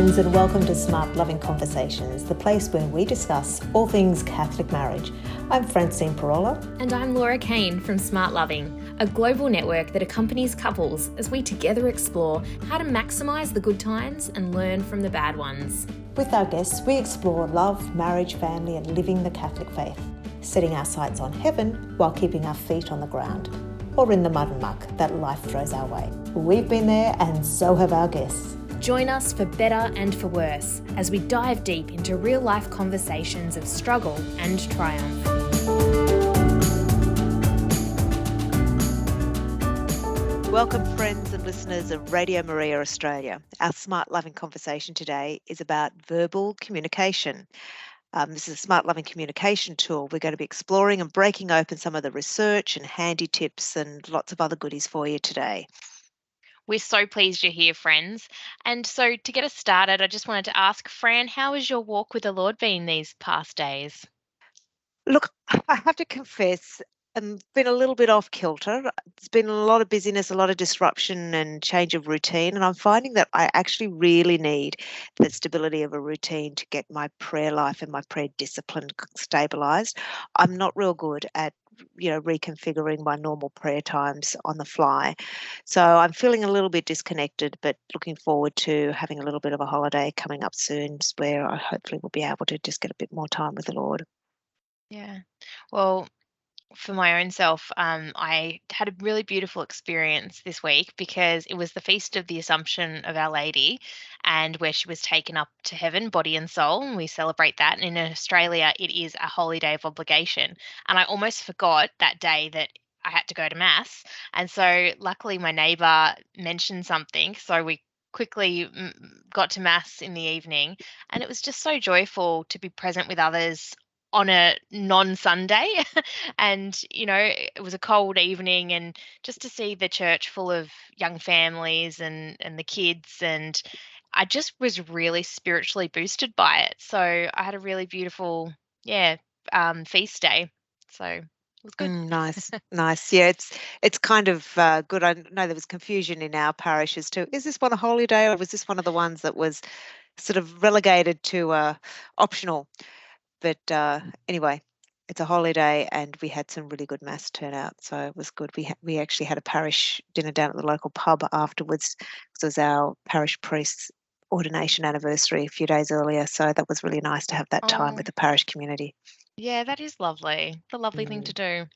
friends, and welcome to Smartloving Conversations, the place where we discuss all things Catholic marriage. I'm Francine Parola. And I'm Laura Kane from Smartloving, a global network that accompanies couples as we together explore how to maximise the good times and learn from the bad ones. With our guests, we explore love, marriage, family, and living the Catholic faith, setting our sights on heaven while keeping our feet on the ground, or in the mud and muck that life throws our way. We've been there, and so have our guests. Join us for better and for worse as we dive deep into real-life conversations of struggle and triumph. Welcome, friends and listeners of Radio Maria Australia. Our Smart Loving conversation today is about verbal communication. This is a Smart Loving communication tool. We're going to be exploring and breaking open some of the research and handy tips and lots of other goodies for you today. We're so pleased you're here, friends. And so to get us started, I just wanted to ask, Fran, how has your walk with the Lord been these past days? Look, I have to confess, I've been a little bit off kilter. There's been a lot of busyness, a lot of disruption and change of routine. And I'm finding that I actually really need the stability of a routine to get my prayer life and my prayer discipline stabilized. I'm not real good at reconfiguring my normal prayer times on the fly. So I'm feeling a little bit disconnected, but looking forward to having a little bit of a holiday coming up soon where I hopefully will be able to just get a bit more time with the Lord. Yeah. Well, for my own self, I had a really beautiful experience this week because it was the Feast of the Assumption of Our Lady, and where she was taken up to heaven, body and soul, and we celebrate that. And in Australia, it is a holy day of obligation. And I almost forgot that day that I had to go to Mass. And so luckily my neighbour mentioned something, so we quickly got to Mass in the evening, and it was just so joyful to be present with others on a non-Sunday. And, it was a cold evening, and just to see the church full of young families and the kids, and I just was really spiritually boosted by it. So I had a really beautiful, feast day. So it was good. Nice. Yeah, it's kind of good. I know there was confusion in our parishes too. Is this one a holy day, or was this one of the ones that was sort of relegated to optional? But anyway, it's a holiday, and we had some really good Mass turnout, so it was good. We actually had a parish dinner down at the local pub afterwards, because it was our parish priest's ordination anniversary a few days earlier, so that was really nice to have that time with the parish community. Yeah, that is lovely. The lovely thing to do.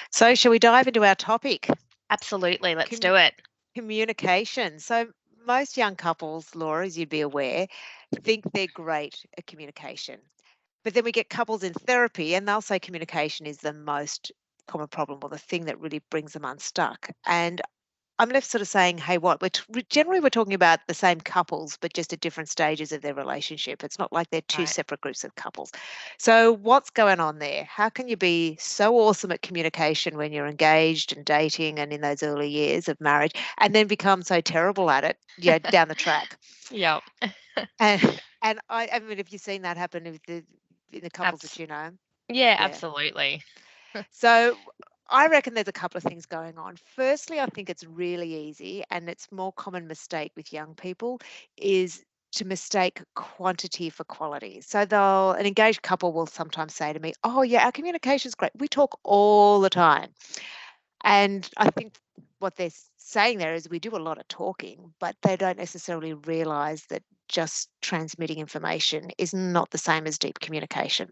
So shall we dive into our topic? Absolutely, let's do it. Communication. So most young couples, Laura, as you'd be aware, think they're great at communication. But then we get couples in therapy, and they'll say communication is the most common problem, or the thing that really brings them unstuck. And I'm left sort of saying, hey, what? Generally we're talking about the same couples, but just at different stages of their relationship. It's not like they're two separate groups of couples. So what's going on there? How can you be so awesome at communication when you're engaged and dating and in those early years of marriage, and then become so terrible at it, down the track? Yeah. And I mean, have you seen that happen in the couples that you know? Yeah, absolutely. So I reckon there's a couple of things going on. Firstly, I think it's really easy, and it's more common mistake with young people, is to mistake quantity for quality. So an engaged couple will sometimes say to me, oh yeah, our communication's great. We talk all the time. And I think what they're saying there is we do a lot of talking, but they don't necessarily realize that just transmitting information is not the same as deep communication.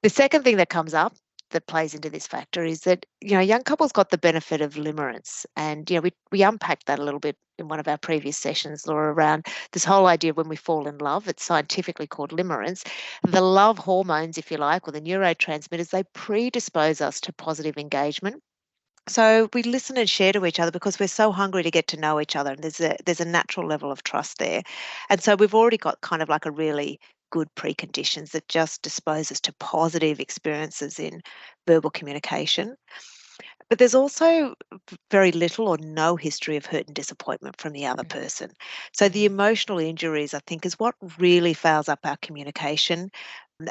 The second thing that comes up that plays into this factor is that, young couples got the benefit of limerence. And, we unpacked that a little bit in one of our previous sessions, Laura, around this whole idea of when we fall in love. It's scientifically called limerence. The love hormones, if you like, or the neurotransmitters, they predispose us to positive engagement. So we listen and share to each other because we're so hungry to get to know each other, and there's a natural level of trust there. And so we've already got kind of like a really good preconditions that just dispose us to positive experiences in verbal communication. But there's also very little or no history of hurt and disappointment from the other person. So the emotional injuries, I think, is what really fouls up our communication.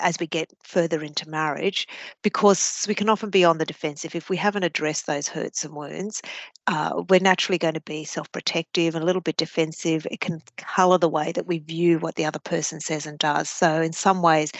as we get further into marriage, because we can often be on the defensive. If we haven't addressed those hurts and wounds, we're naturally going to be self-protective and a little bit defensive. It can colour the way that we view what the other person says and does. So in some ways,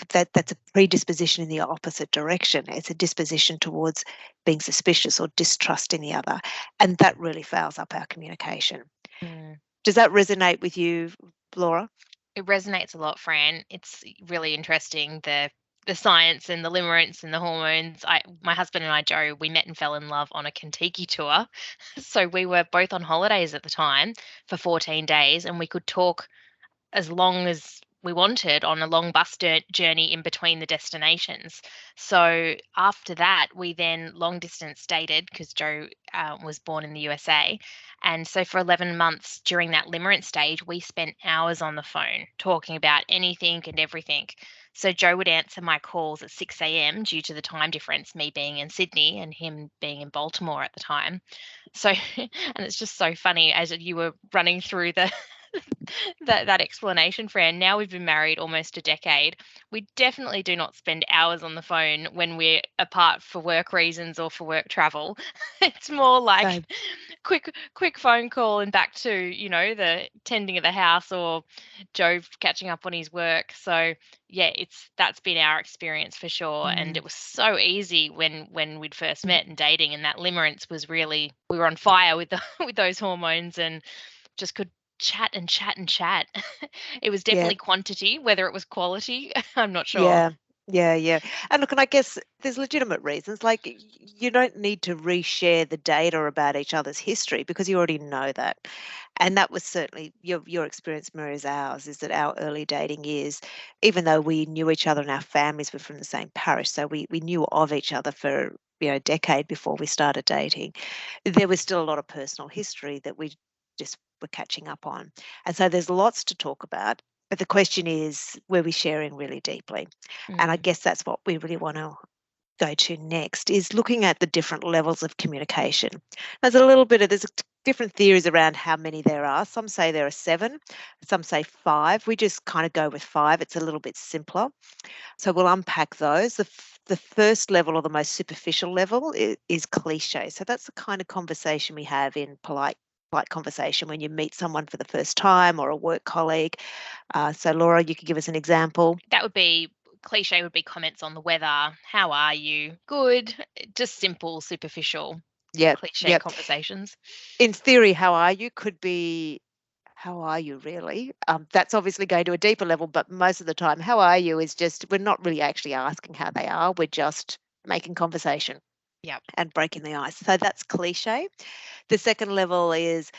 that's a predisposition in the opposite direction. It's a disposition towards being suspicious or distrusting the other, and that really fouls up our communication. Mm. Does that resonate with you, Laura? It resonates a lot, Fran. It's really interesting, the science and the limerence and the hormones. My husband and I, Joe, we met and fell in love on a Kentucky tour. So we were both on holidays at the time for 14 days, and we could talk as long as we wanted on a long bus journey in between the destinations. So after that, we then long distance dated because Joe was born in the USA. And so for 11 months during that limerence stage, we spent hours on the phone talking about anything and everything. So Joe would answer my calls at 6 a.m. due to the time difference, me being in Sydney and him being in Baltimore at the time. So, and it's just so funny as you were running through the that explanation, Fran. Now we've been married almost a decade. We definitely do not spend hours on the phone when we're apart for work reasons or for work travel. It's more like Same. quick phone call and back to, the tending of the house or Joe catching up on his work. So yeah, that's been our experience for sure. And it was so easy when we'd first met and dating, and that limerence was really, we were on fire with with those hormones and just could chat and chat and chat. It was Yeah. definitely quantity, whether it was quality, I'm not sure. Yeah. Yeah. And look, and I guess there's legitimate reasons. Like you don't need to reshare the data about each other's history because you already know that. And that was certainly your experience mirrors ours, is that our early dating years, even though we knew each other and our families were from the same parish, so we knew of each other for a decade before we started dating, there was still a lot of personal history that we just were catching up on. And so there's lots to talk about. But the question is, were we sharing really deeply? And I guess that's what we really want to go to next, is looking at the different levels of communication. There's different theories around how many there are. Some say there are 7, some say 5. We just kind of go with 5. It's a little bit simpler. So we'll unpack those. The first level, or the most superficial level, is cliche. So that's the kind of conversation we have in polite conversation when you meet someone for the first time or a work colleague. So Laura, you could give us an example. That would be cliche, would be comments on the weather. How are you? Good. Just simple, superficial, cliche conversations. In theory, how are you could be, how are you really? That's obviously going to a deeper level, but most of the time, how are you is just, we're not really actually asking how they are. We're just making conversation. Yep. And breaking the ice. So that's cliche. The second level is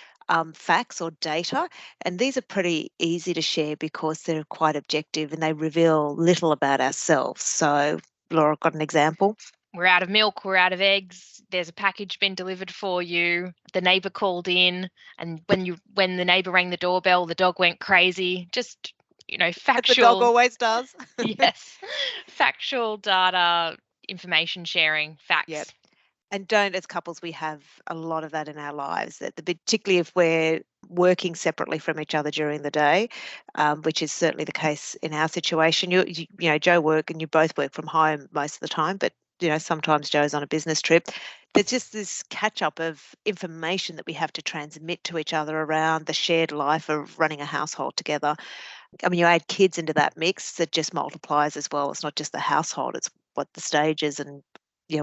facts or data, and these are pretty easy to share because they're quite objective and they reveal little about ourselves. So Laura, got an example? We're out of milk, we're out of eggs, there's a package been delivered for you, the neighbour called in, and when the neighbour rang the doorbell, the dog went crazy. Just, factual. The dog always does. Yes. Factual data, information sharing, facts. Yep. And as couples, we have a lot of that in our lives, particularly if we're working separately from each other during the day, which is certainly the case in our situation. Joe work and you both work from home most of the time, but sometimes Joe's on a business trip. There's just this catch up of information that we have to transmit to each other around the shared life of running a household together. I mean, you add kids into that mix, that just multiplies as well. It's not just the household, it's what the stages and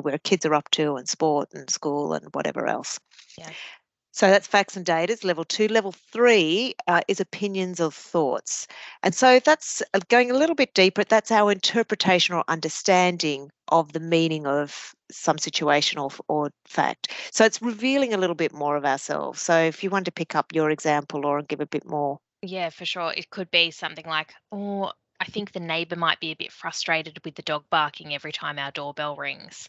where kids are up to, and sport and school and whatever else. Yeah. So that's facts and data, is level 2. Level 3 is opinions of thoughts. And so that's going a little bit deeper. That's our interpretation or understanding of the meaning of some situation or fact. So it's revealing a little bit more of ourselves. So if you want to pick up your example, Laura, and give a bit more. Yeah, for sure. It could be something like, oh, I think the neighbour might be a bit frustrated with the dog barking every time our doorbell rings.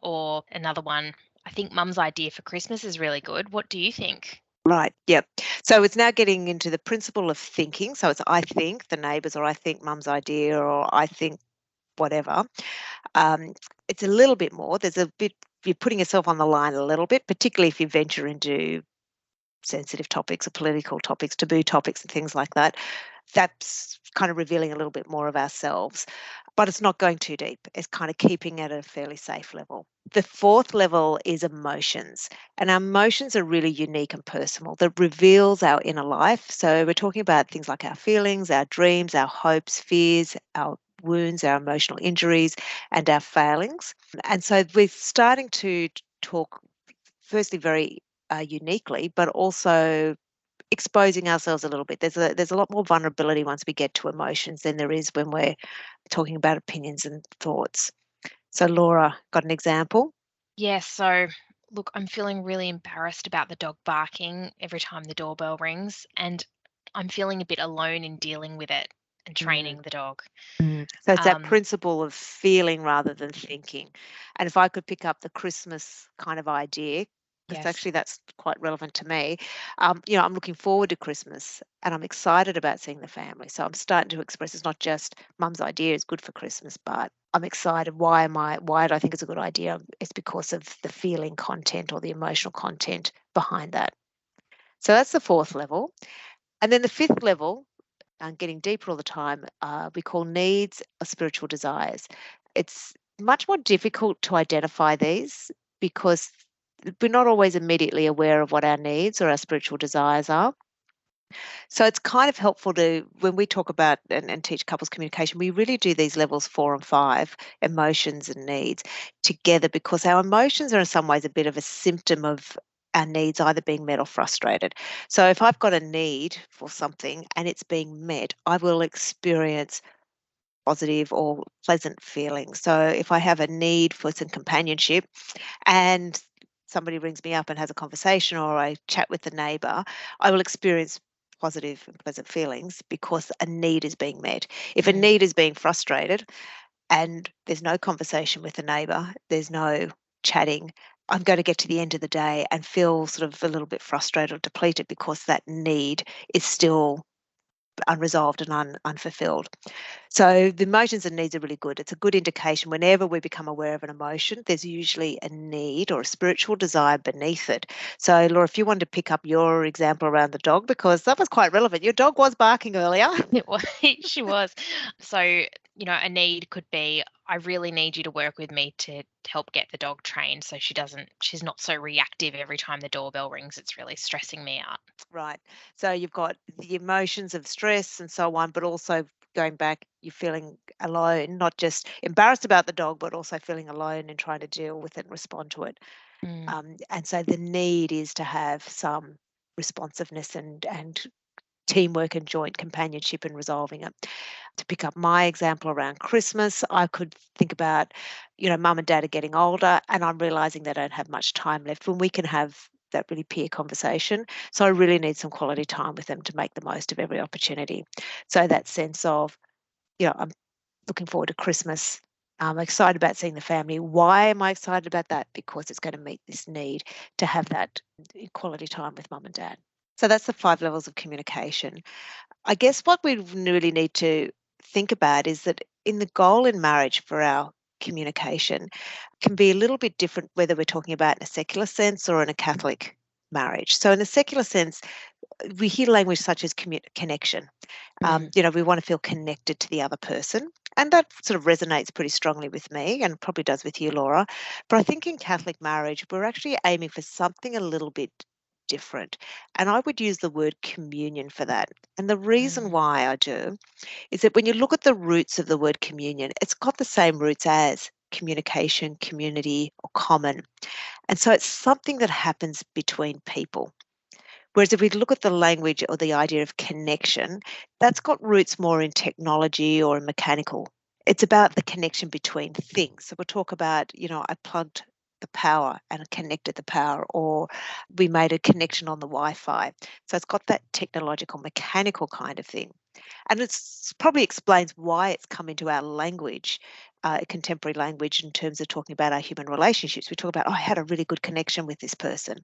Or another one, I think Mum's idea for Christmas is really good. What do you think? Right, yep. So it's now getting into the principle of thinking. So it's I think the neighbours, or I think Mum's idea, or I think whatever. It's a little bit more. There's a bit, you're putting yourself on the line a little bit, particularly if you venture into sensitive topics or political topics, taboo topics and things like that. That's kind of revealing a little bit more of ourselves, but it's not going too deep. It's kind of keeping it at a fairly safe level. The fourth level is emotions, and our emotions are really unique and personal. That reveals our inner life. So we're talking about things like our feelings, our dreams, our hopes, fears, our wounds, our emotional injuries, and our failings. And so we're starting to talk firstly very uniquely, but also exposing ourselves a little bit. There's a lot more vulnerability once we get to emotions than there is when we're talking about opinions and thoughts. So Laura, got an example? Yes, so look, I'm feeling really embarrassed about the dog barking every time the doorbell rings, and I'm feeling a bit alone in dealing with it and Mm. training the dog. So it's that Um, principle of feeling rather than thinking. And if I could pick up the Christmas kind of idea, because yes. actually that's quite relevant to me. I'm looking forward to Christmas and I'm excited about seeing the family. So I'm starting to express it's not just mum's idea is good for Christmas, but I'm excited. Why do I think it's a good idea? It's because of the feeling content or the emotional content behind that. So that's the fourth level. And then the fifth level, and getting deeper all the time, we call needs or spiritual desires. It's much more difficult to identify these because we're not always immediately aware of what our needs or our spiritual desires are. So it's kind of helpful to, when we talk about and teach couples communication, we really do these levels 4 and 5, emotions and needs, together because our emotions are in some ways a bit of a symptom of our needs either being met or frustrated. So if I've got a need for something and it's being met, I will experience positive or pleasant feelings. So if I have a need for some companionship and somebody rings me up and has a conversation or I chat with the neighbor, I will experience positive and pleasant feelings because a need is being met. If a Mm, need is being frustrated and there's no conversation with the neighbor, there's no chatting, I'm going to get to the end of the day and feel sort of a little bit frustrated or depleted because that need is still unresolved and unfulfilled. So the emotions and needs are really good. It's a good indication whenever we become aware of an emotion, there's usually a need or a spiritual desire beneath it. So, Laura, if you wanted to pick up your example around the dog, because that was quite relevant. Your dog was barking earlier. it was, she was. So, a need could be, I really need you to work with me to help get the dog trained so she's not so reactive every time the doorbell rings. It's really stressing me out. Right. So you've got the emotions of stress and so on, but also going back, you're feeling alone, not just embarrassed about the dog, but also feeling alone and trying to deal with it and respond to it. Mm, And so the need is to have some responsiveness and teamwork and joint companionship in resolving it. To pick up my example around Christmas, I could think about, mum and dad are getting older and I'm realizing they don't have much time left when we can have that really peer conversation. So I really need some quality time with them to make the most of every opportunity. So that sense of, I'm looking forward to Christmas. I'm excited about seeing the family. Why am I excited about that? Because it's going to meet this need to have that quality time with mum and dad. So that's the 5 levels of communication. I guess what we really need to think about is that in the goal in marriage for our communication can be a little bit different whether we're talking about in a secular sense or in a Catholic marriage. So in a secular sense, we hear language such as connection. mm, We want to feel connected to the other person. And that sort of resonates pretty strongly with me and probably does with you, Laura. But I think in Catholic marriage, we're actually aiming for something a little bit different. And I would use the word communion for that. And the reason mm, why I do is that when you look at the roots of the word communion, it's got the same roots as communication, community, or common. And so it's something that happens between people. Whereas if we look at the language or the idea of connection, that's got roots more in technology or in mechanical. It's about the connection between things. So we'll talk about, I plugged the power and connected the power, or we made a connection on the Wi-Fi. So it's got that technological, mechanical kind of thing. And it's probably explains why it's come into our language, contemporary language, in terms of talking about our human relationships. We talk about, oh, I had a really good connection with this person.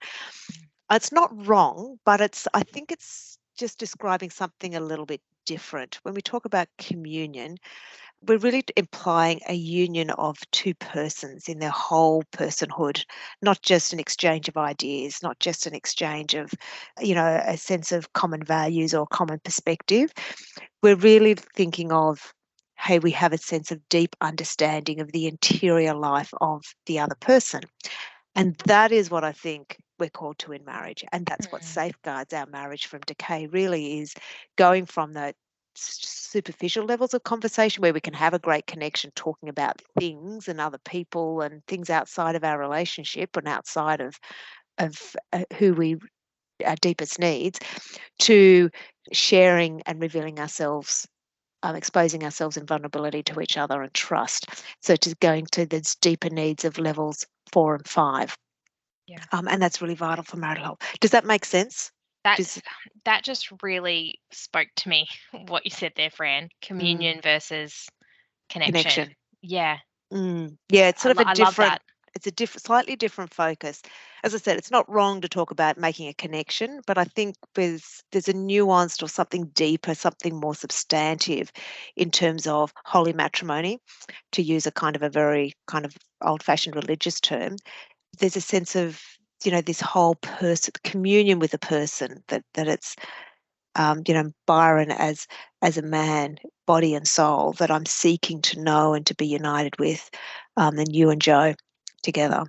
It's not wrong, but I think it's just describing something a little bit different. When we talk about communion, we're really implying a union of two persons in their whole personhood, not just an exchange of ideas, not just an exchange of, a sense of common values or common perspective. We're really thinking of, hey, we have a sense of deep understanding of the interior life of the other person. And that is what I think we're called to in marriage. And that's what safeguards our marriage from decay, really, is going from the superficial levels of conversation where we can have a great connection talking about things and other people and things outside of our relationship and outside of who we our deepest needs, to sharing and revealing ourselves, exposing ourselves in vulnerability to each other and trust. So to going to those deeper needs of levels 4 and 5. Yeah. And that's really vital for marital health. Does that make sense? That just really spoke to me, what you said there, Fran. Communion versus connection. Yeah. Yeah, it's sort of I love that. It's a slightly different focus. As I said, it's not wrong to talk about making a connection, but I think there's a nuanced or something deeper, something more substantive in terms of holy matrimony, to use a very kind of old-fashioned religious term. There's a sense of, this whole person, communion with a person, that it's, Byron as a man, body and soul, that I'm seeking to know and to be united with, and you and Joe together.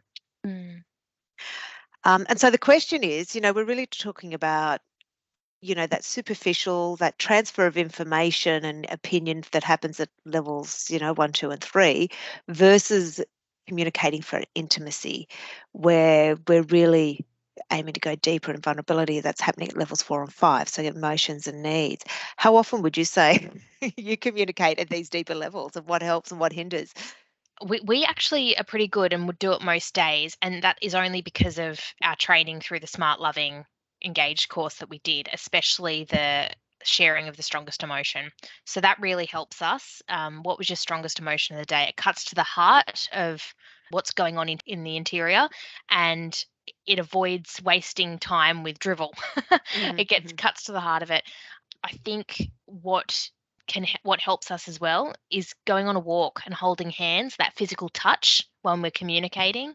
And so the question is, we're really talking about, that superficial, that transfer of information and opinion that happens at levels, 1, 2, and 3, versus communicating for intimacy, where we're really aiming to go deeper in vulnerability. That's happening at levels 4 and 5, so emotions and needs. How often would you say you communicate at these deeper levels, and what helps and what hinders? We actually are pretty good and would do it most days, and that is only because of our training through the Smartloving Engaged course that we did, especially the sharing of the strongest emotion. So that really helps us. What was your strongest emotion of the day? It cuts to the heart of what's going on in the interior, and it avoids wasting time with drivel. It cuts to the heart of it. I think what helps us as well is going on a walk and holding hands, that physical touch when we're communicating,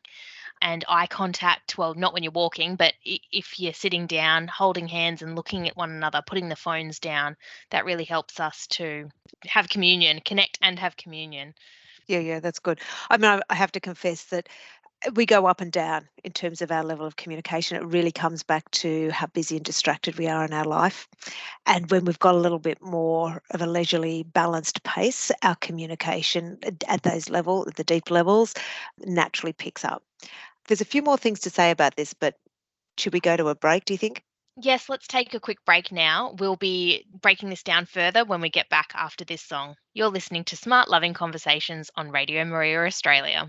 and eye contact. Well, not when you're walking, but if you're sitting down, holding hands and looking at one another, putting the phones down, that really helps us to have communion, connect and have communion. Yeah, that's good. I mean, I have to confess that we go up and down in terms of our level of communication. It really comes back to how busy and distracted we are in our life. And when we've got a little bit more of a leisurely, balanced pace, our communication at the deep levels, naturally picks up. There's a few more things to say about this, but should we go to a break, do you think? Yes, let's take a quick break now. We'll be breaking this down further when we get back after this song. You're listening to Smart Loving Conversations on Radio Maria Australia.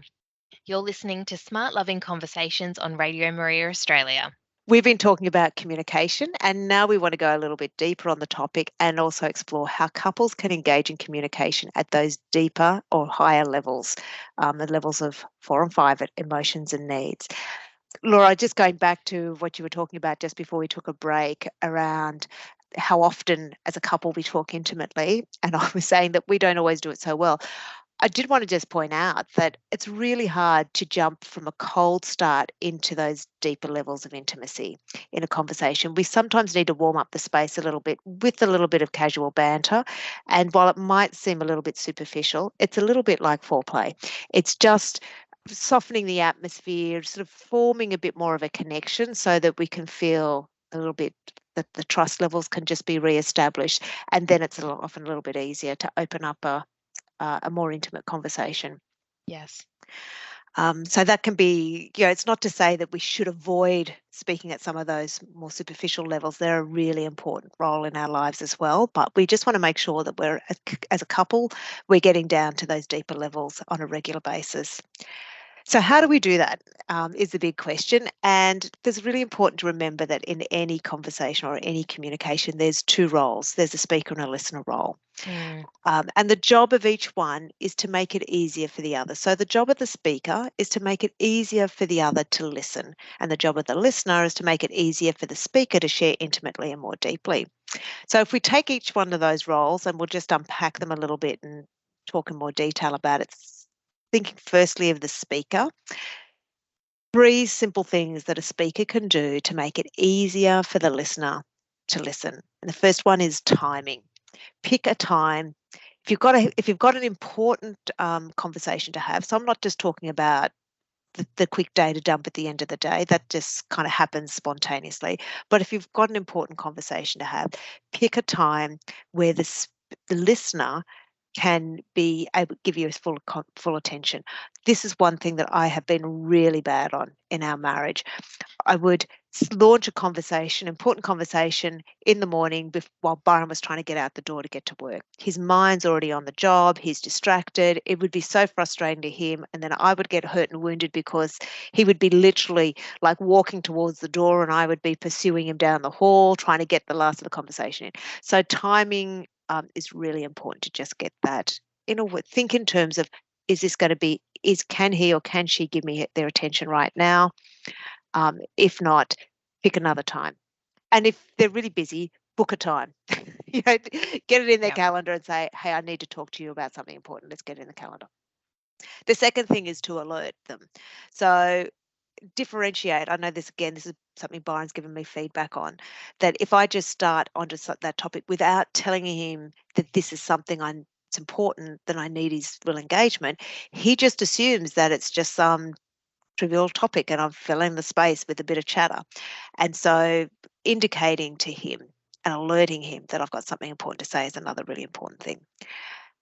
You're listening to Smart Loving Conversations on Radio Maria Australia. We've been talking about communication, and now we want to go a little bit deeper on the topic and also explore how couples can engage in communication at those deeper or higher levels, the levels of 4 and 5 at emotions and needs. Laura, just going back to what you were talking about just before we took a break around how often as a couple we talk intimately, and I was saying that we don't always do it so well. I did want to just point out that it's really hard to jump from a cold start into those deeper levels of intimacy in a conversation. We sometimes need to warm up the space a little bit with a little bit of casual banter. And while it might seem a little bit superficial, it's a little bit like foreplay. It's just softening the atmosphere, sort of forming a bit more of a connection so that we can feel a little bit that the trust levels can just be reestablished. And then it's often a little bit easier to open up a more intimate conversation. Yes. So that can be, it's not to say that we should avoid speaking at some of those more superficial levels. They're a really important role in our lives as well. But we just want to make sure that we're, as a couple, we're getting down to those deeper levels on a regular basis. So how do we do that is the big question. And it's really important to remember that in any conversation or any communication, there's two roles. There's a speaker and a listener role. And the job of each one is to make it easier for the other. So the job of the speaker is to make it easier for the other to listen. And the job of the listener is to make it easier for the speaker to share intimately and more deeply. So if we take each one of those roles, and we'll just unpack them a little bit and talk in more detail about it, thinking firstly of the speaker. 3 simple things that a speaker can do to make it easier for the listener to listen. And the first one is timing. Pick a time. If you've got an important conversation to have, so I'm not just talking about the quick data dump at the end of the day, that just kind of happens spontaneously. But if you've got an important conversation to have, pick a time where the listener can be able to give you full attention. This is one thing that I have been really bad on in our marriage. I would launch a conversation, important conversation, in the morning while Byron was trying to get out the door to get to work. His mind's already on the job. He's distracted. It would be so frustrating to him. And then I would get hurt and wounded because he would be literally like walking towards the door and I would be pursuing him down the hall, trying to get the last of the conversation in. So timing is really important to just get that. Think in terms of, is this going to be, can he or can she give me their attention right now? If not, pick another time. And if they're really busy, book a time. Get it in their calendar and say, hey, I need to talk to you about something important. Let's get it in the calendar. The second thing is to alert them. So differentiate. I know this is something Byron's given me feedback on, that if I just start onto that topic without telling him that this is something it's important, then I need his real engagement, he just assumes that it's just some trivial topic and I'm filling the space with a bit of chatter. And so indicating to him and alerting him that I've got something important to say is another really important thing.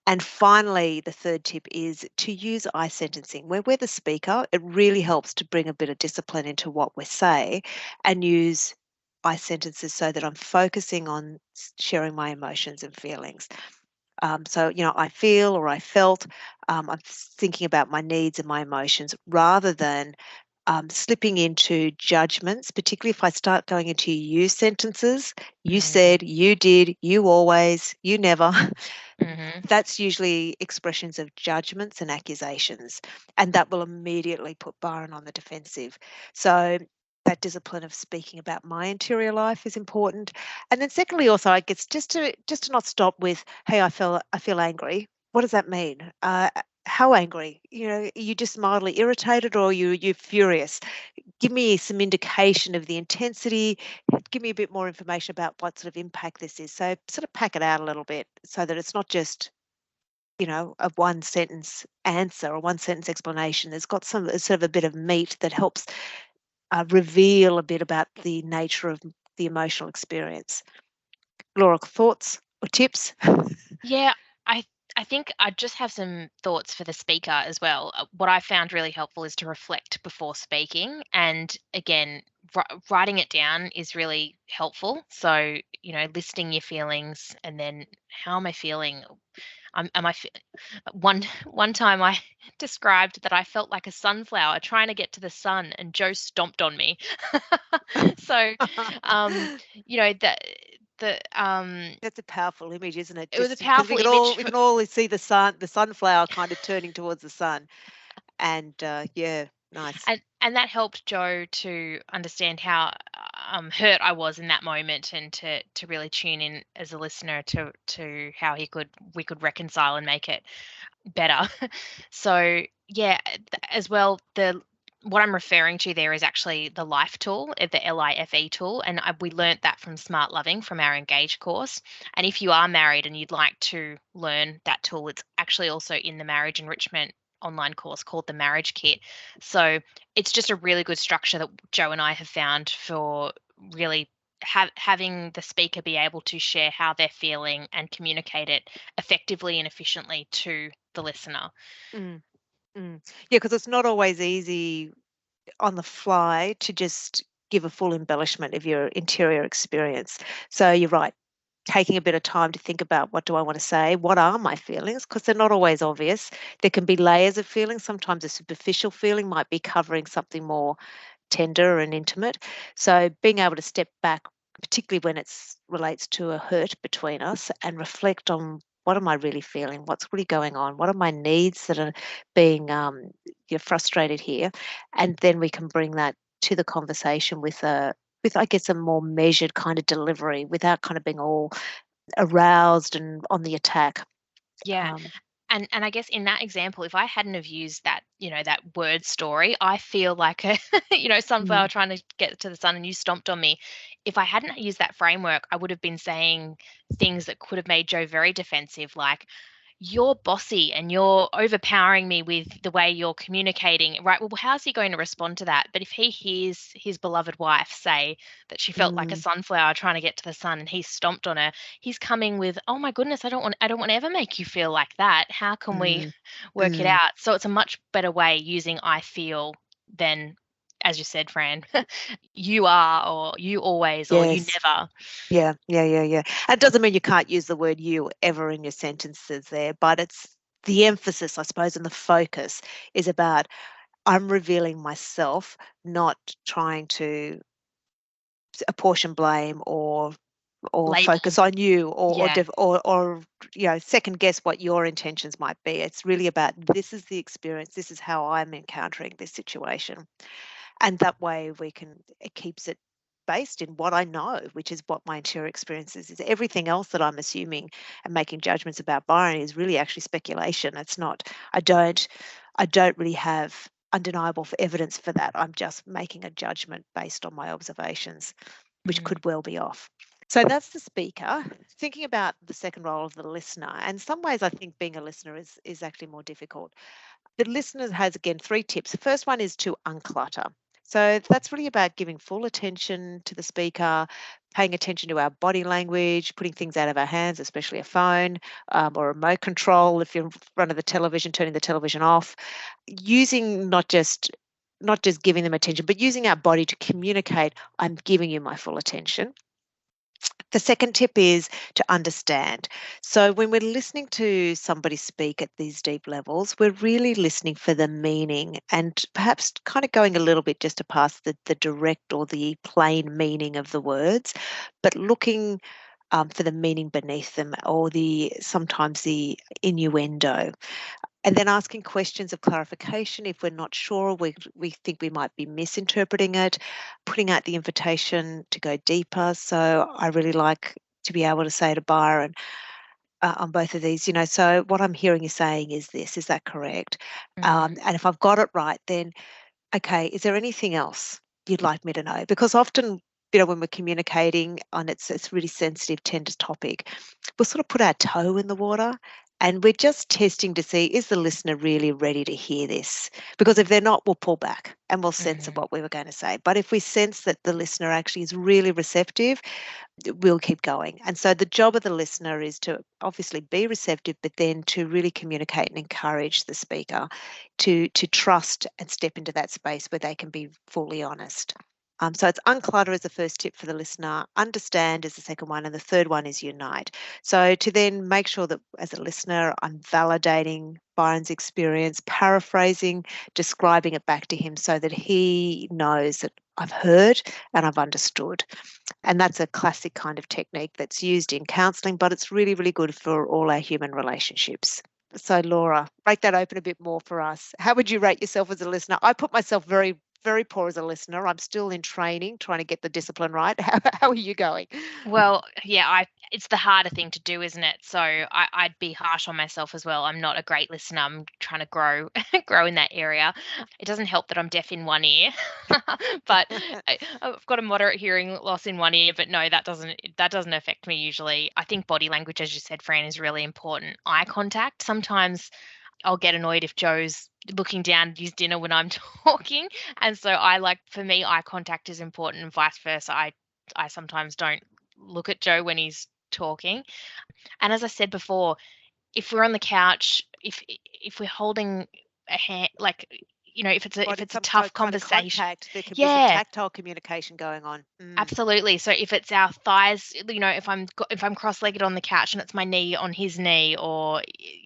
And finally, the third tip is to use I sentencing. Where we're the speaker, it really helps to bring a bit of discipline into what we say and use I sentences so that I'm focusing on sharing my emotions and feelings. So, I feel or I felt, I'm thinking about my needs and my emotions rather than slipping into judgments, particularly if I start going into you sentences. You said, you did, you always, you never. That's usually expressions of judgments and accusations, and that will immediately put Byron on the defensive. So that discipline of speaking about my interior life is important. And then secondly, also, I guess just to not stop with, hey, I feel angry. What does that mean? How angry? Are you just mildly irritated or you're furious? Give me some indication of the intensity. Give me a bit more information about what sort of impact this is. So sort of pack it out a little bit so that it's not just a one sentence answer or one sentence explanation. There's got some sort of a bit of meat that helps reveal a bit about the nature of the emotional experience. Laura, thoughts or tips? Yeah, I think I just have some thoughts for the speaker as well. What I found really helpful is to reflect before speaking, and again, writing it down is really helpful. So, listing your feelings and then how am I feeling? One time I described that I felt like a sunflower trying to get to the sun, and Joe stomped on me. So, that That's a powerful image, isn't it? it was a Just because powerful image. we can all see the sunflower kind of turning towards the sun, and yeah, nice. And that helped Joe to understand how hurt I was in that moment, and to really tune in as a listener to how we could reconcile and make it better. So yeah, as well, what I'm referring to there is actually the Life tool, the LIFE tool, and we learnt that from Smartloving from our Engage course. And if you are married and you'd like to learn that tool, it's actually also in the marriage enrichment online course called the Marriage Kit. So it's just a really good structure that Joe and I have found for really having the speaker be able to share how they're feeling and communicate it effectively and efficiently to the listener. Mm, yeah, because it's not always easy on the fly to just give a full embellishment of your interior experience. So you're right, taking a bit of time to think about, what do I want to say? What are my feelings? Because they're not always obvious. There can be layers of feelings. Sometimes a superficial feeling might be covering something more tender and intimate. So being able to step back, particularly when it relates to a hurt between us, and reflect on, what am I really feeling? What's really going on? What are my needs that are being you're frustrated here? And then we can bring that to the conversation with I guess a more measured kind of delivery, without kind of being all aroused and on the attack. Yeah. And I guess in that example, if I hadn't have used that, that word story, I feel like a, sunflower Mm, trying to get to the sun and you stomped on me. If I hadn't used that framework, I would have been saying things that could have made Joe very defensive, like, you're bossy and you're overpowering me with the way you're communicating, right? Well, how's he going to respond to that? But if he hears his beloved wife say that she felt like a mm, sunflower trying to get to the sun and he stomped on her, he's coming with, oh my goodness, I don't want to ever make you feel like that. How can we mm, work it mm. out? So it's a much better way using I feel than, as you said, Fran, you are, or you always, or you Yes. never. Yeah, yeah, yeah, yeah. It doesn't mean you can't use the word you ever in your sentences there, but it's the emphasis, I suppose, and the focus is about I'm revealing myself, not trying to apportion blame or Label. focus on you Yeah. or second guess what your intentions might be. It's really about this is the experience, this is how I'm encountering this situation. And that way it keeps it based in what I know, which is what my interior experience is everything else that I'm assuming and making judgments about Byron is really actually speculation. It's not, I don't really have undeniable evidence for that. I'm just making a judgment based on my observations, which Mm, could well be off. So that's the speaker. Thinking about the second role of the listener. And in some ways I think being a listener is actually more difficult. The listener has, again, three tips. The first one is to unclutter. So that's really about giving full attention to the speaker, paying attention to our body language, putting things out of our hands, especially a phone or a remote control. If you're in front of the television, turning the television off, using not just giving them attention, but using our body to communicate, I'm giving you my full attention. The second tip is to understand. So, when we're listening to somebody speak at these deep levels, we're really listening for the meaning and perhaps kind of going a little bit just to past the direct or the plain meaning of the words, but looking for the meaning beneath them or sometimes the innuendo, and then asking questions of clarification if we're not sure, we think we might be misinterpreting it, putting out the invitation to go deeper. So I really like to be able to say to Byron on both of these, so what I'm hearing you saying is this, is that correct? mm, And if I've got it right, then okay, is there anything else you'd like me to know? Because often, when we're communicating on it's really sensitive, tender topic, we'll sort of put our toe in the water and we're just testing to see is the listener really ready to hear this? Because if they're not, we'll pull back and we'll censor mm, what we were going to say. But if we sense that the listener actually is really receptive, we'll keep going. And so the job of the listener is to obviously be receptive, but then to really communicate and encourage the speaker to trust and step into that space where they can be fully honest. So it's unclutter as the first tip for the listener, understand is the second one, and the third one is unite. So to then make sure that as a listener, I'm validating Byron's experience, paraphrasing, describing it back to him so that he knows that I've heard and I've understood. And that's a classic kind of technique that's used in counseling, but it's really, really good for all our human relationships. So, Laura, break that open a bit more for us. How would you rate yourself as a listener? I put myself very, very poor as a listener. I'm still in training, trying to get the discipline right. How are you going? Well, yeah, it's the harder thing to do, isn't it? So I'd be harsh on myself as well. I'm not a great listener. I'm trying to grow grow in that area. It doesn't help that I'm deaf in one ear, but I've got a moderate hearing loss in one ear. But no, that doesn't affect me usually. I think body language, as you said, Fran, is really important. Eye contact. Sometimes I'll get annoyed if Joe's looking down at his dinner when I'm talking, and so for me, eye contact is important, and vice versa. I sometimes don't look at Joe when he's talking. And as I said before, if we're on the couch, if we're holding a hand, like, if it's a if Body, it's a some tough kind of conversation, contact. There can be some yeah, tactile communication going on. Mm. absolutely. So if it's our thighs, if I'm cross-legged on the couch and it's my knee on his knee, or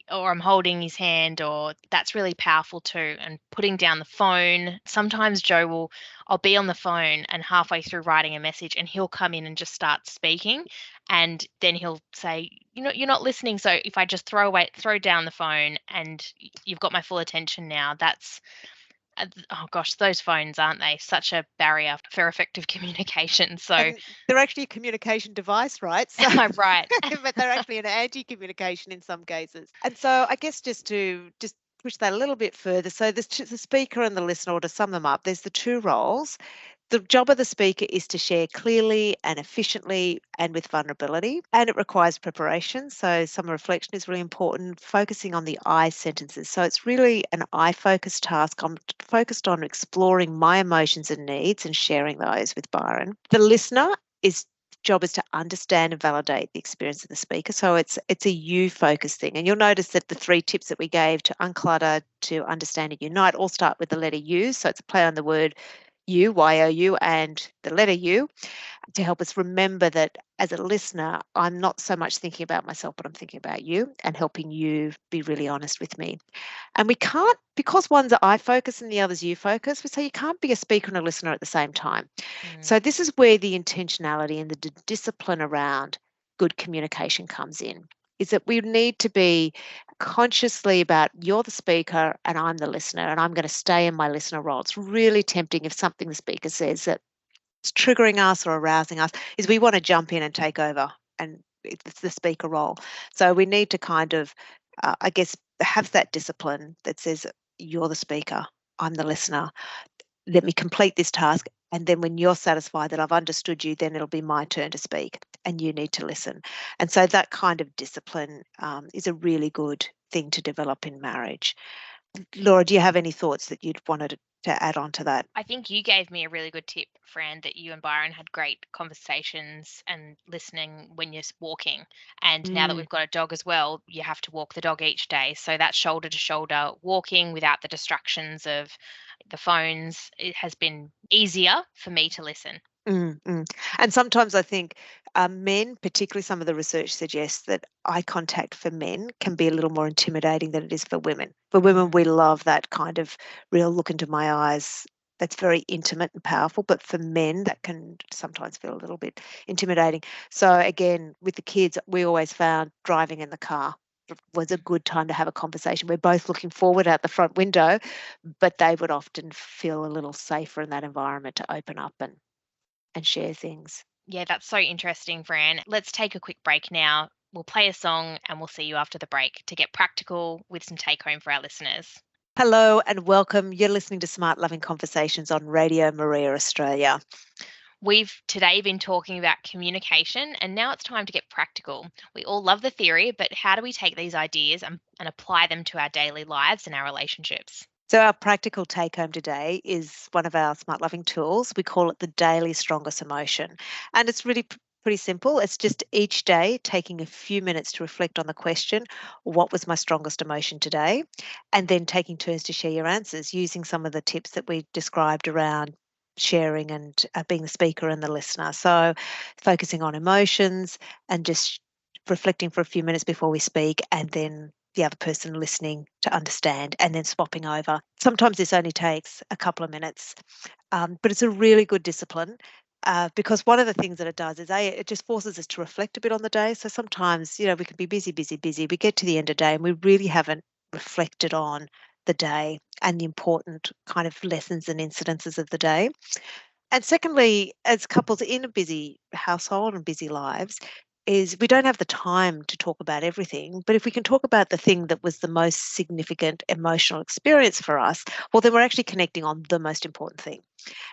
I'm holding his hand, or that's really powerful too. And putting down the phone. Sometimes I'll be on the phone and halfway through writing a message and he'll come in and just start speaking, and then he'll say, you're not listening. So if I just throw down the phone and you've got my full attention now, Oh gosh, those phones, aren't they? Such a barrier for effective communication. So, And they're actually a communication device, right? So, right. but they're actually an anti-communication in some cases. And so I guess just push that a little bit further. So the speaker and the listener, or to sum them up, there's the two roles. The job of the speaker is to share clearly and efficiently and with vulnerability, and it requires preparation. So, some reflection is really important, focusing on the I sentences. So, it's really an I focused task. I'm focused on exploring my emotions and needs and sharing those with Byron. The listener is job is to understand and validate the experience of the speaker. So it's a you focused thing. And you'll notice that the 3 tips that we gave to unclutter, to understand and unite all start with the letter U. So it's a play on the word you, Y-O-U, and the letter U, to help us remember that as a listener, I'm not so much thinking about myself, but I'm thinking about you and helping you be really honest with me. And we can't, because one's I focus and the other's you focus, we say you can't be a speaker and a listener at the same time. So this is where the intentionality and the discipline around good communication comes in, is that we need to be consciously about, you're the speaker and I'm the listener, and I'm going to stay in my listener role. It's really tempting if something the speaker says that it's triggering us or arousing us, is we want to jump in and take over, and it's the speaker role. So we need to kind of, I guess, have that discipline that says, you're the speaker, I'm the listener. Let me complete this task. And then when you're satisfied that I've understood you, then it'll be my turn to speak and you need to listen. And so that kind of discipline is a really good thing to develop in marriage. Laura, do you have any thoughts that you'd wanted to add on to that? I think you gave me a really good tip, Fran, that you and Byron had great conversations and listening when you're walking. And now that we've got a dog as well, you have to walk the dog each day. So that shoulder to shoulder walking without the distractions of the phones, it has been easier for me to listen. And sometimes I think men, particularly some of the research suggests that eye contact for men can be a little more intimidating than it is for women. For women, we love that kind of real look into my eyes. That's very intimate and powerful. But for men, that can sometimes feel a little bit intimidating. So again, with the kids, we always found driving in the car was a good time to have a conversation. We're both looking forward out the front window, but they would often feel a little safer in that environment to open up and share things. Yeah, that's so interesting, Fran. Let's take a quick break now. We'll play a song and we'll see you after the break to get practical with some take home for our listeners. Hello and welcome. You're listening to Smart Loving Conversations on Radio Maria Australia. We've today been talking about communication, and now it's time to get practical. We all love the theory, but how do we take these ideas and apply them to our daily lives and our relationships? So, our practical take home today is one of our Smart Loving tools. We call it the Daily Strongest Emotion. And it's really pretty simple. It's just each day taking a few minutes to reflect on the question, what was my strongest emotion today? And then taking turns to share your answers using some of the tips that we described around sharing and being the speaker and the listener. So, focusing on emotions and just reflecting for a few minutes before we speak, and then the other person listening to understand, and then swapping over. Sometimes this only takes a couple of minutes, but it's a really good discipline. Because one of the things that it does is it just forces us to reflect a bit on the day. So sometimes, we can be busy, busy, busy. We get to the end of the day and we really haven't reflected on the day and the important kind of lessons and incidences of the day. And secondly, as couples in a busy household and busy lives, is we don't have the time to talk about everything. But if we can talk about the thing that was the most significant emotional experience for us, well, then we're actually connecting on the most important thing.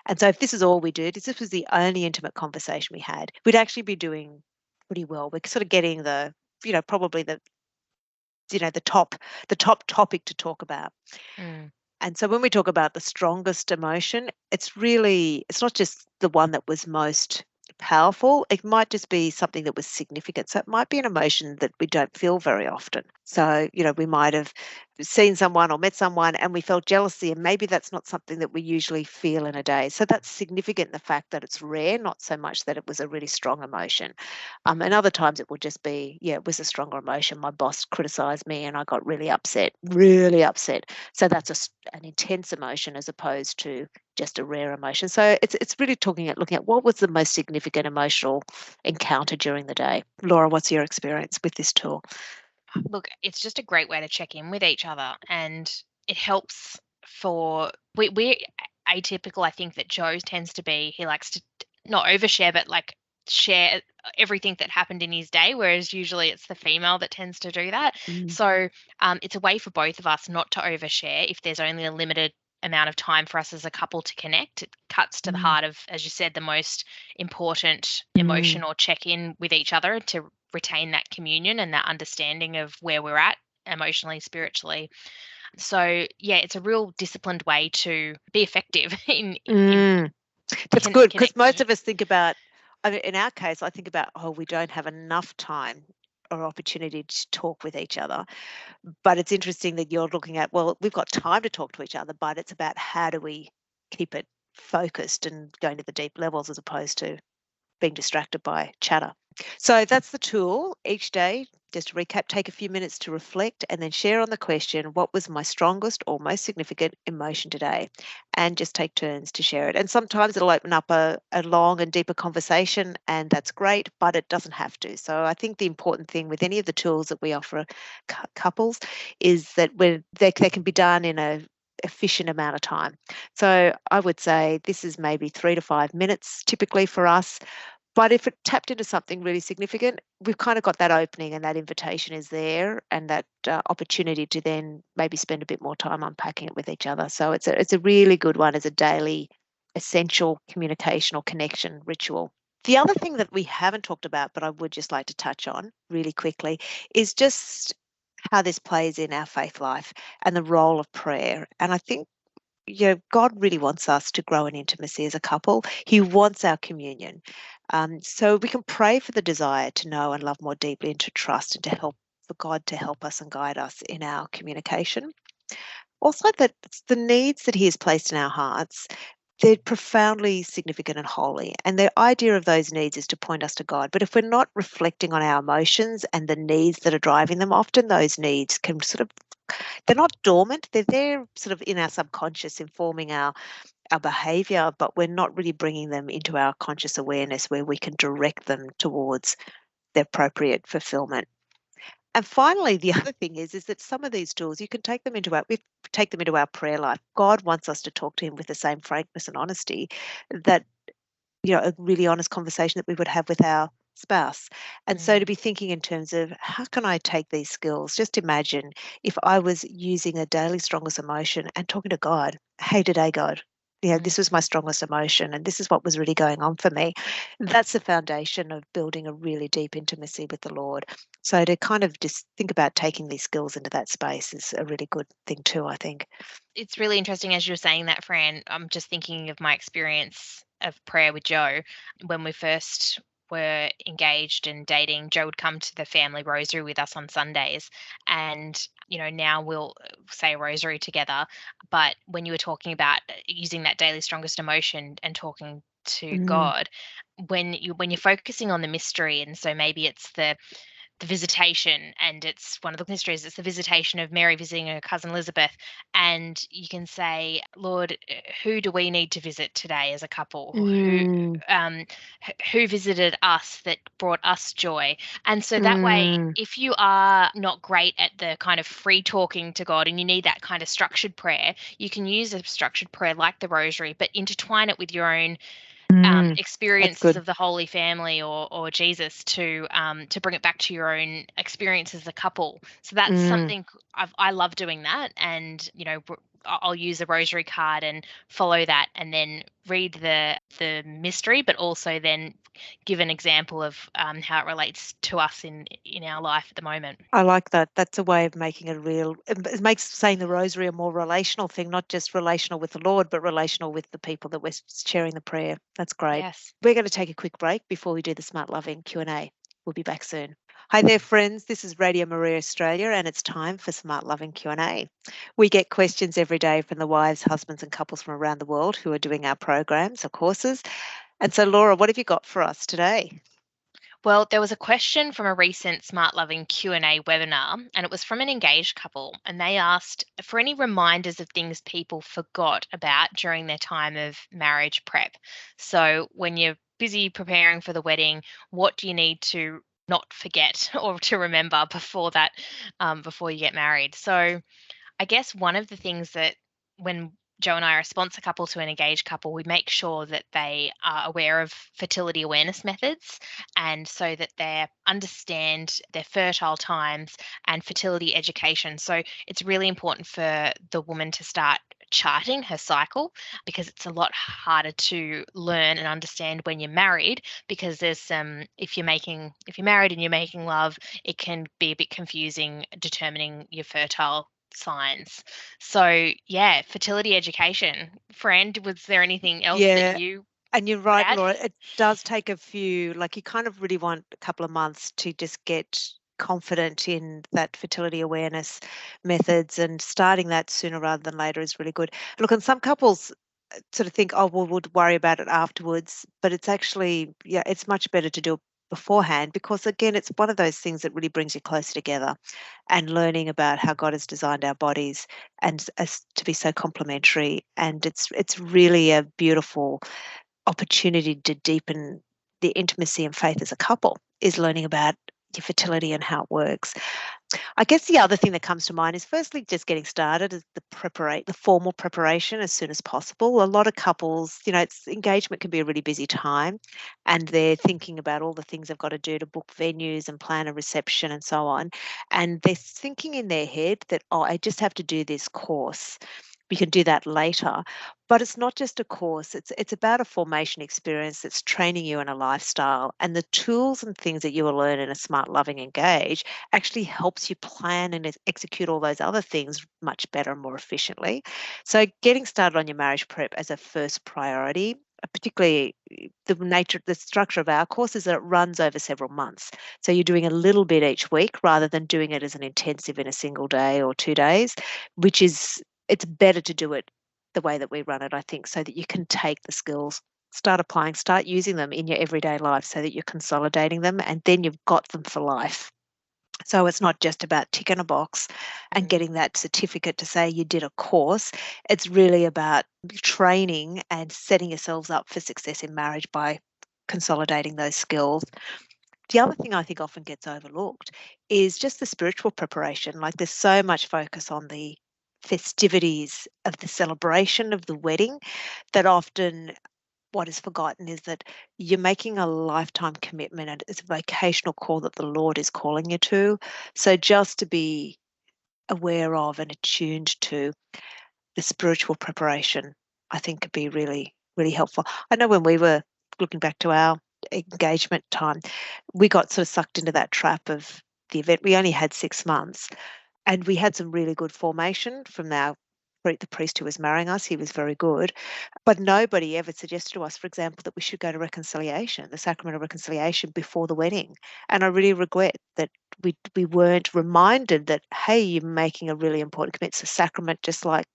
And so if this is all we did, if this was the only intimate conversation we had, we'd actually be doing pretty well. We're sort of getting the, probably the top topic to talk about. And so when we talk about the strongest emotion, it's not just the one that was most powerful. It might just be something that was significant. So it might be an emotion that we don't feel very often. So, we might have seen someone or met someone and we felt jealousy, and maybe that's not something that we usually feel in a day. So that's significant, the fact that it's rare, not so much that it was a really strong emotion. And other times it will just be, it was a stronger emotion. My boss criticized me and I got really upset, really upset. So that's an intense emotion as opposed to just a rare emotion. So it's really looking at what was the most significant emotional encounter during the day. Laura, what's your experience with this tool? Look, it's just a great way to check in with each other, and it helps we're atypical. I think that Joe tends to be, he likes to not overshare, but like share everything that happened in his day, whereas usually it's the female that tends to do that. So it's a way for both of us not to overshare if there's only a limited amount of time for us as a couple to connect. It cuts to the heart of, as you said, the most important emotional check-in with each other to retain that communion and that understanding of where we're at emotionally, spiritually. So yeah, it's a real disciplined way to be effective in That's good, because most connection. of us think about, I mean, in our case, I think about, oh, we don't have enough time or opportunity to talk with each other. But it's interesting that you're looking at, well, we've got time to talk to each other, but it's about how do we keep it focused and going to the deep levels as opposed to being distracted by chatter. So that's the tool each day. Just to recap, take a few minutes to reflect and then share on the question, what was my strongest or most significant emotion today? And just take turns to share it. And sometimes it'll open up a long and deeper conversation, and that's great, but it doesn't have to. So I think the important thing with any of the tools that we offer couples is that they can be done in a efficient amount of time. So I would say this is maybe 3 to 5 minutes typically for us. But if it tapped into something really significant, we've kind of got that opening and that invitation is there, and that opportunity to then maybe spend a bit more time unpacking it with each other. So it's a really good one as a daily essential communication or connection ritual. The other thing that we haven't talked about, but I would just like to touch on really quickly, is just how this plays in our faith life and the role of prayer. And I think God really wants us to grow in intimacy as a couple. He wants our communion. So we can pray for the desire to know and love more deeply and to trust and to help for God to help us and guide us in our communication. Also, that the needs that He has placed in our hearts, they're profoundly significant and holy. And the idea of those needs is to point us to God. But if we're not reflecting on our emotions and the needs that are driving them, often those needs can they're not dormant, they're there sort of in our subconscious, informing our behavior, but we're not really bringing them into our conscious awareness where we can direct them towards the appropriate fulfillment. And finally, the other thing is that some of these tools, you can take them into our prayer life. God wants us to talk to Him with the same frankness and honesty that, a really honest conversation that we would have with our spouse. And so to be thinking in terms of how can I take these skills? Just imagine if I was using a daily strongest emotion and talking to God, hey, today, God, this was my strongest emotion and this is what was really going on for me. That's the foundation of building a really deep intimacy with the Lord. So to kind of just think about taking these skills into that space is a really good thing too, I think. It's really interesting as you're saying that, Fran. I'm just thinking of my experience of prayer with Joe. When we first were engaged and dating, Joe would come to the family rosary with us on Sundays. And, now we'll say a rosary together. But when you were talking about using that daily strongest emotion and talking to God, when you're focusing on the mystery, and so maybe it's the visitation, and it's one of the mysteries, it's the visitation of Mary visiting her cousin Elizabeth, and you can say, Lord, who do we need to visit today as a couple? Who visited us that brought us joy? And so that way, if you are not great at the kind of free talking to God and you need that kind of structured prayer, you can use a structured prayer like the rosary, but intertwine it with your own experiences of the Holy Family or Jesus to bring it back to your own experience as a couple. So that's something I love doing that, and I'll use a rosary card and follow that, and then read the mystery, but also then give an example of how it relates to us in our life at the moment. I like that. That's a way of making it makes saying the rosary a more relational thing, not just relational with the Lord, but relational with the people that we're sharing the prayer. That's great. Yes. We're going to take a quick break before we do the Smart Loving Q&A. We'll be back soon. Hi there, friends. This is Radio Maria Australia, and it's time for Smart Loving Q&A. We get questions every day from the wives, husbands, and couples from around the world who are doing our programs or courses. And so, Laura, what have you got for us today? Well, there was a question from a recent Smart Loving Q&A webinar, and it was from an engaged couple, and they asked for any reminders of things people forgot about during their time of marriage prep. So when you're busy preparing for the wedding, what do you need to not forget or to remember before that, before you get married? So I guess one of the things that when Joe and I are a sponsor couple to an engaged couple, we make sure that they are aware of fertility awareness methods, and so that they understand their fertile times and fertility education. So it's really important for the woman to start charting her cycle, because it's a lot harder to learn and understand when you're married, because there's some, if you're married and you're making love, it can be a bit confusing determining your fertile signs. So yeah, fertility education. Friend, was there anything else that Yeah. you And you're would right, add? Laura. It does take a few, like you kind of really want a couple of months to just get confident in that fertility awareness methods, and starting that sooner rather than later is really good. Look, and some couples sort of think, oh, well, we'll worry about it afterwards, but it's actually, yeah, it's much better to do it beforehand, because again, it's one of those things that really brings you closer together, and learning about how God has designed our bodies and as to be so complementary. And it's really a beautiful opportunity to deepen the intimacy and faith as a couple, is learning about your fertility and how it works. I guess the other thing that comes to mind is firstly just getting started, is the formal preparation as soon as possible. A lot of couples, engagement can be a really busy time, and they're thinking about all the things they've got to do to book venues and plan a reception and so on. And they're thinking in their head that, oh, I just have to do this course. We can do that later. But it's not just a course, it's about a formation experience that's training you in a lifestyle. And the tools and things that you will learn in a Smart Loving Engage actually helps you plan and execute all those other things much better and more efficiently. So getting started on your marriage prep as a first priority, particularly the structure of our course is that it runs over several months. So you're doing a little bit each week rather than doing it as an intensive in a single day or 2 days, which is, it's better to do it the way that we run it, I think, so that you can take the skills, start applying, start using them in your everyday life, so that you're consolidating them, and then you've got them for life. So it's not just about ticking a box and Mm, getting that certificate to say you did a course. It's really about training and setting yourselves up for success in marriage by consolidating those skills. The other thing I think often gets overlooked is just the spiritual preparation. Like, there's so much focus on the festivities of the celebration of the wedding, that often what is forgotten is that you're making a lifetime commitment, and it's a vocational call that the Lord is calling you to. So just to be aware of and attuned to the spiritual preparation, I think could be really, really helpful. I know when we were looking back to our engagement time, we got sort of sucked into that trap of the event. We only had 6 months, and we had some really good formation from the priest who was marrying us. He was very good, but nobody ever suggested to us, for example, that we should go to reconciliation, the sacrament of reconciliation, before the wedding. And I really regret that we weren't reminded that, hey, you're making a really important commitment. It's a sacrament, just like,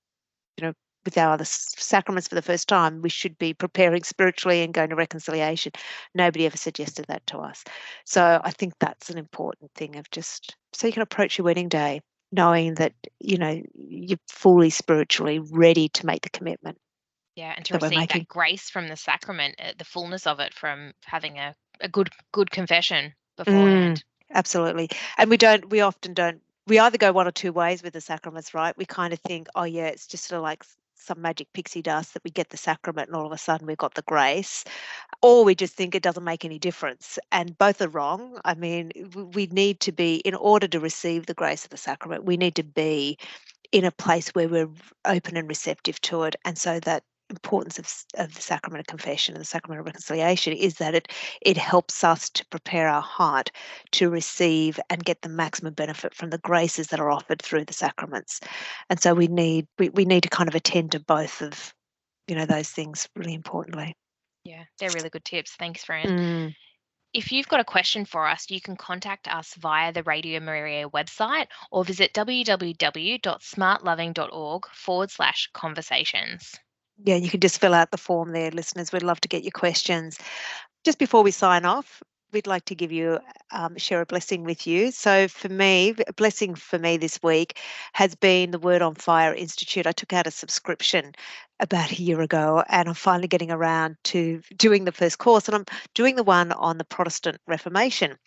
with our other sacraments for the first time, we should be preparing spiritually and going to reconciliation. Nobody ever suggested that to us. So I think that's an important thing, of just so you can approach your wedding day knowing that, you're fully spiritually ready to make the commitment yeah, and to that we're receive that making. grace from the sacrament, the fullness of it from having a good confession Mm, beforehand. absolutely. And we often don't, we either go one or two ways with the sacraments, right? We kind of think, oh, yeah, it's just sort of like some magic pixie dust that we get the sacrament and all of a sudden we've got the grace, or we just think it doesn't make any difference. And both are wrong. I mean, we need to be, in order to receive the grace of the sacrament, we need to be in a place where we're open and receptive to it. And so that importance of the sacrament of confession and the sacrament of reconciliation is that it helps us to prepare our heart to receive and get the maximum benefit from the graces that are offered through the sacraments. And so we need to kind of attend to both of, those things really importantly. Yeah, they're really good tips. Thanks, Fran. Mm. If you've got a question for us, you can contact us via the Radio Maria website or visit www.smartloving.org/conversations. Yeah, you can just fill out the form there, listeners. We'd love to get your questions. Just before we sign off, we'd like to share a blessing with you. So for me, a blessing for me this week has been the Word on Fire Institute. I took out a subscription about a year ago, and I'm finally getting around to doing the first course, and I'm doing the one on the Protestant Reformation,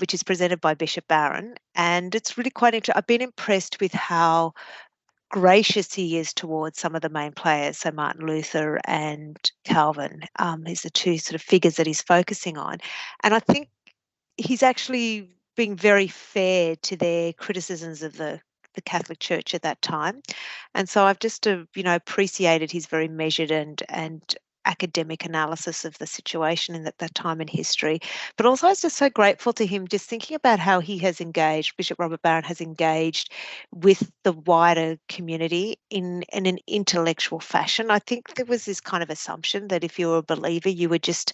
which is presented by Bishop Barron. And it's really quite interesting. I've been impressed with how gracious he is towards some of the main players, so Martin Luther and Calvin, is the two sort of figures that he's focusing on. And I think he's actually being very fair to their criticisms of the Catholic Church at that time. And so I've just, appreciated his very measured and academic analysis of the situation in that time in history. But also I was just so grateful to him, just thinking about how he has engaged, Bishop Robert Barron has engaged with the wider community in an intellectual fashion. I think there was this kind of assumption that if you were a believer, you were just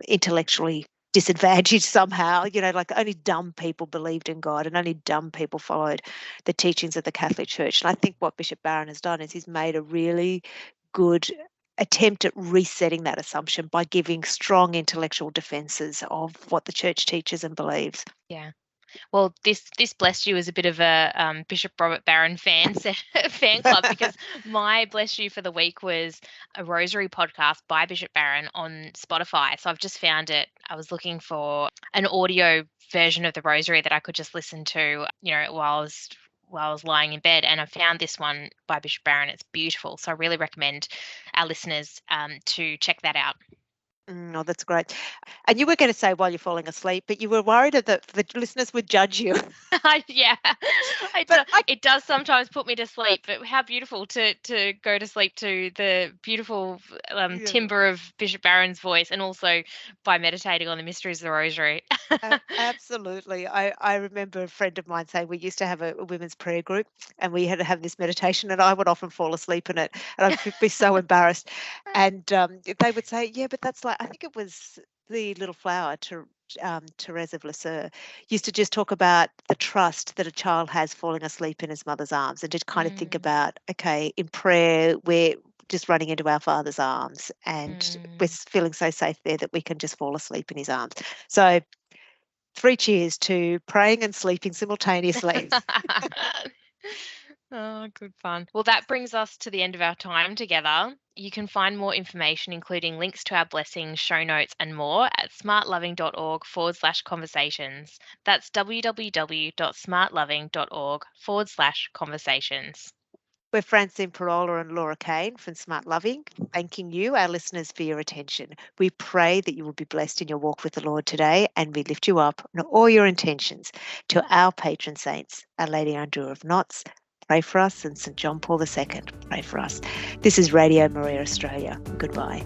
intellectually disadvantaged somehow, like only dumb people believed in God and only dumb people followed the teachings of the Catholic Church. And I think what Bishop Barron has done is he's made a really good attempt at resetting that assumption by giving strong intellectual defenses of what the church teaches and believes. Yeah. Well, this Bless You is a bit of a Bishop Robert Barron fan club, because my Bless You for the week was a rosary podcast by Bishop Barron on Spotify. So I've just found it. I was looking for an audio version of the rosary that I could just listen to, while I was lying in bed, and I found this one by Bishop Barron. It's beautiful. So I really recommend our listeners to check that out. Oh, that's great. And you were going to say while you're falling asleep, but you were worried that the listeners would judge you. Yeah, it does sometimes put me to sleep. But how beautiful to go to sleep to the beautiful timbre of Bishop Barron's voice, and also by meditating on the mysteries of the Rosary. Absolutely. I remember a friend of mine saying we used to have a women's prayer group, and we had to have this meditation, and I would often fall asleep in it, and I'd be so embarrassed. And they would say, yeah, but that's like, I think it was the Little Flower, to Therese of Lisieux, used to just talk about the trust that a child has falling asleep in his mother's arms, and to kind of think about, okay, in prayer, we're just running into our Father's arms, and we're feeling so safe there that we can just fall asleep in his arms. So 3 cheers to praying and sleeping simultaneously. Oh, good fun. Well, that brings us to the end of our time together. You can find more information, including links to our blessings, show notes, and more at smartloving.org/conversations. That's www.smartloving.org/conversations. We're Francine Parola and Laura Kane from Smart Loving, thanking you, our listeners, for your attention. We pray that you will be blessed in your walk with the Lord today, and we lift you up in all your intentions. To our patron saints, Our Lady Andrew of Knots, pray for us, and St. John Paul II, pray for us. This is Radio Maria Australia. Goodbye.